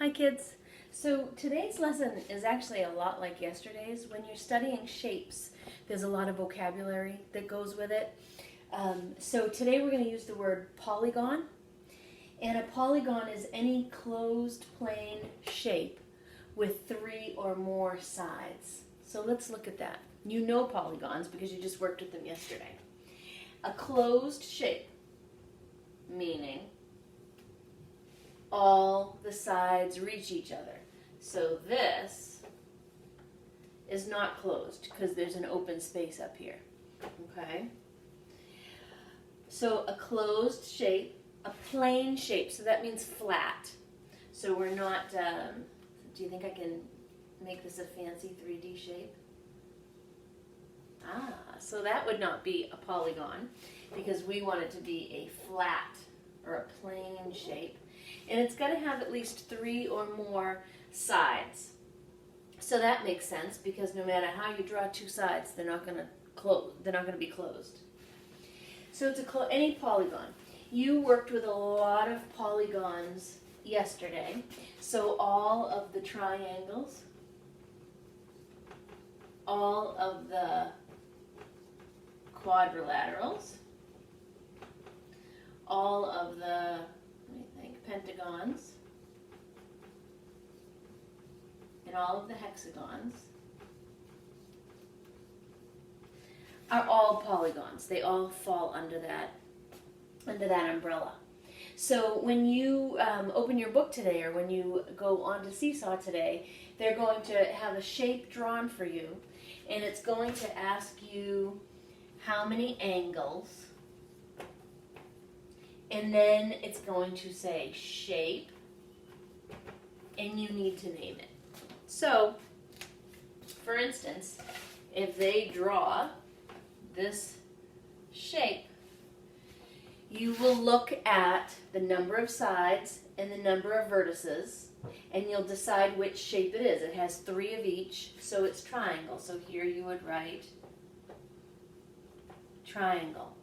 Hi kids. So today's lesson is actually a lot like yesterday's. When you're studying shapes, there's a lot of vocabulary that goes with it. So today we're going to use the word polygon. And a polygon is any closed plane shape with 3 or more sides. So let's look at that. You know polygons because you just worked with them yesterday. A closed shape, meaning all the sides reach each other. So this is not closed because there's an open space up here. Okay? So a closed shape, a plane shape, so that means flat. So we're not, do you think I can make this a fancy 3D shape? So that would not be a polygon because we want it to be a flat or a plane shape. And it's got to have at least 3 or more sides. So that makes sense because no matter how you draw 2 sides, they're not going to close. They're not going to be closed. So it's any polygon. You worked with a lot of polygons yesterday. So all of the triangles, all of the quadrilaterals, all of the pentagons, and all of the hexagons are all polygons. They all fall under that umbrella. So when you open your book today, or when you go on to Seesaw today, they're going to have a shape drawn for you, and it's going to ask you how many angles, and then it's going to say shape, and you need to name it. So, for instance, if they draw this shape, you will look at the number of sides and the number of vertices, and you'll decide which shape it is. It has 3 of each, so it's triangle. So here you would write triangle.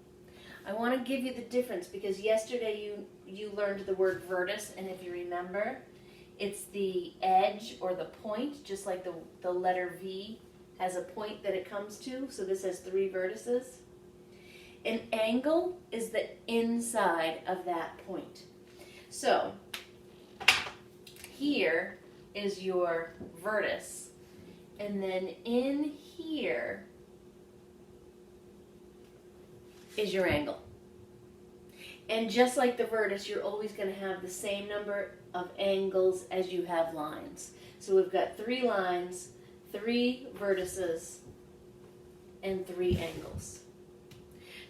I want to give you the difference because yesterday you learned the word vertex, and if you remember, it's the edge or the point, just like the letter V has a point that it comes to. So this has 3 vertices. An angle is the inside of that point. So here is your vertex, and then in here is your angle. And just like the vertex, you're always going to have the same number of angles as you have lines. So we've got 3 lines, 3 vertices, and 3 angles.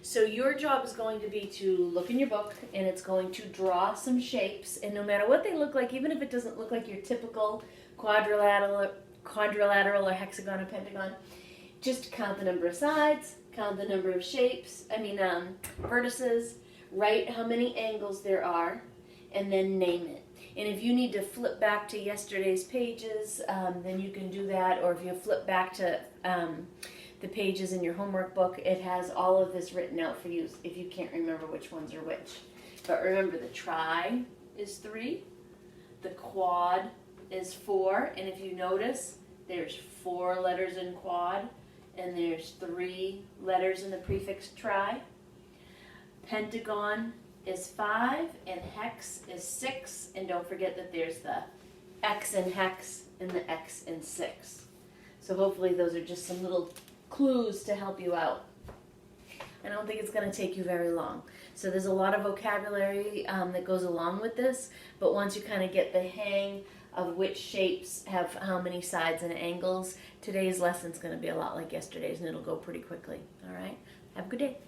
So your job is going to be to look in your book, and it's going to draw some shapes, and no matter what they look like, even if it doesn't look like your typical quadrilateral or hexagon or pentagon, just count the number of sides, count the number of shapes, vertices, write how many angles there are, and then name it. And if you need to flip back to yesterday's pages, then you can do that, or if you flip back to the pages in your homework book, it has all of this written out for you if you can't remember which ones are which. But remember, the tri is 3, the quad is 4, and if you notice, there's 4 letters in quad, and there's 3 letters in the prefix tri. Pentagon is 5, and hex is 6, and don't forget that there's the X in hex and the X in 6. So hopefully those are just some little clues to help you out. I don't think it's going to take you very long. So there's a lot of vocabulary that goes along with this, but once you kind of get the hang of which shapes have how many sides and angles, today's lesson is going to be a lot like yesterday's, and it'll go pretty quickly. All right? Have a good day.